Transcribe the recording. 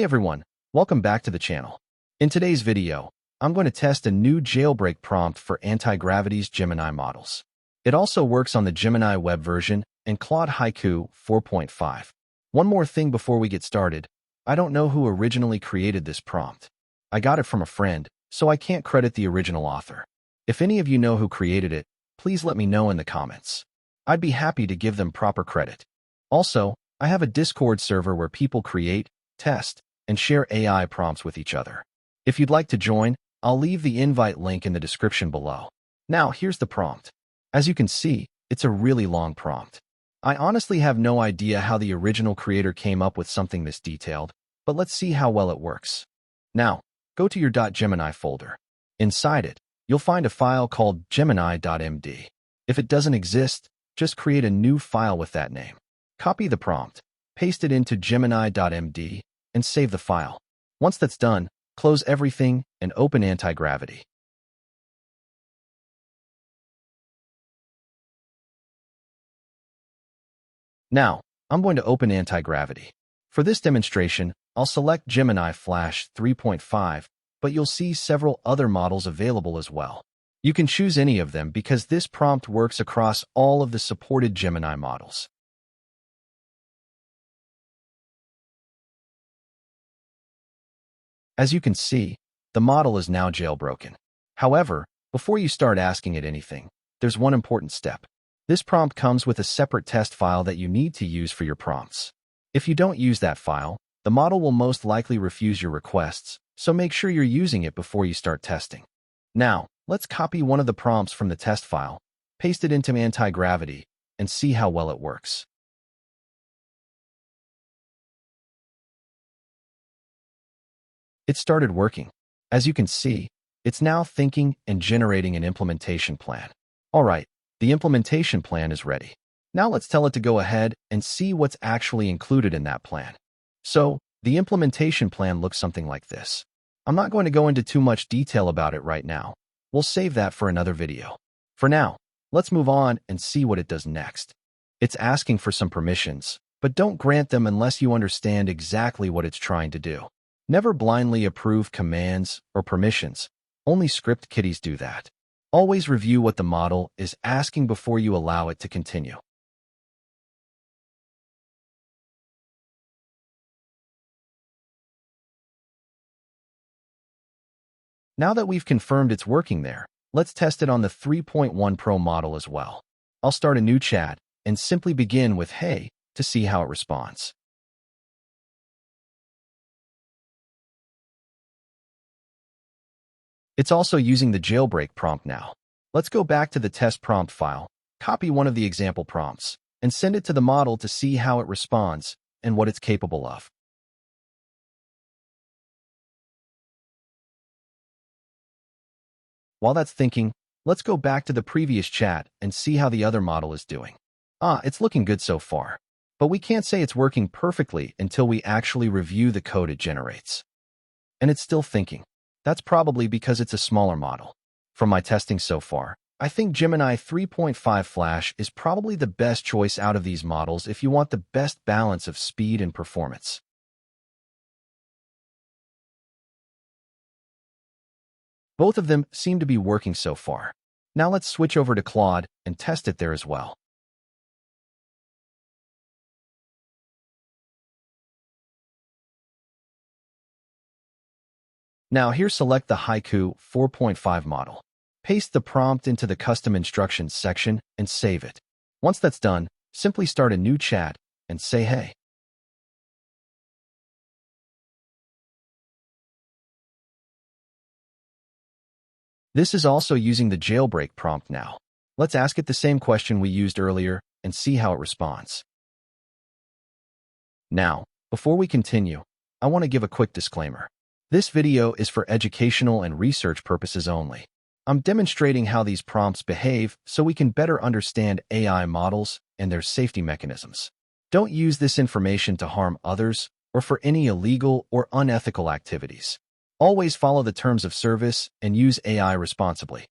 Hey everyone, welcome back to the channel. In today's video, I'm going to test a new jailbreak prompt for Antigravity's Gemini models. It also works on the Gemini web version and Claude Haiku 4.5. One more thing before we get started, I don't know who originally created this prompt. I got it from a friend, so I can't credit the original author. If any of you know who created it, please let me know in the comments. I'd be happy to give them proper credit. Also, I have a Discord server where people create, test, and share AI prompts with each other. If you'd like to join, I'll leave the invite link in the description below. Now, here's the prompt. As you can see, it's a really long prompt. I honestly have no idea how the original creator came up with something this detailed, but let's see how well it works. Now, go to your .gemini folder. Inside it, you'll find a file called gemini.md. If it doesn't exist, just create a new file with that name. Copy the prompt, paste it into gemini.md, and save the file. Once that's done, close everything and open Antigravity. Now, I'm going to open Antigravity. For this demonstration, I'll select Gemini Flash 3.5, but you'll see several other models available as well. You can choose any of them because this prompt works across all of the supported Gemini models. As you can see, the model is now jailbroken. However, before you start asking it anything, there's one important step. This prompt comes with a separate test file that you need to use for your prompts. If you don't use that file, the model will most likely refuse your requests, so make sure you're using it before you start testing. Now, let's copy one of the prompts from the test file, paste it into Antigravity, and see how well it works. It started working. As you can see, it's now thinking and generating an implementation plan. All right, the implementation plan is ready. Now let's tell it to go ahead and see what's actually included in that plan. So, the implementation plan looks something like this. I'm not going to go into too much detail about it right now. We'll save that for another video. For now, let's move on and see what it does next. It's asking for some permissions, but don't grant them unless you understand exactly what it's trying to do. Never blindly approve commands or permissions. Only script kiddies do that. Always review what the model is asking before you allow it to continue. Now that we've confirmed it's working there, let's test it on the 3.1 Pro model as well. I'll start a new chat and simply begin with "Hey" to see how it responds. It's also using the jailbreak prompt now. Let's go back to the test prompt file, copy one of the example prompts, and send it to the model to see how it responds and what it's capable of. While that's thinking, let's go back to the previous chat and see how the other model is doing. It's looking good so far. But we can't say it's working perfectly until we actually review the code it generates. And it's still thinking. That's probably because it's a smaller model. From my testing so far, I think Gemini 3.5 Flash is probably the best choice out of these models if you want the best balance of speed and performance. Both of them seem to be working so far. Now let's switch over to Claude and test it there as well. Now here, select the Haiku 4.5 model. Paste the prompt into the custom instructions section and save it. Once that's done, simply start a new chat and say "Hey." This is also using the jailbreak prompt now. Let's ask it the same question we used earlier and see how it responds. Now, before we continue, I want to give a quick disclaimer. This video is for educational and research purposes only. I'm demonstrating how these prompts behave so we can better understand AI models and their safety mechanisms. Don't use this information to harm others or for any illegal or unethical activities. Always follow the terms of service and use AI responsibly.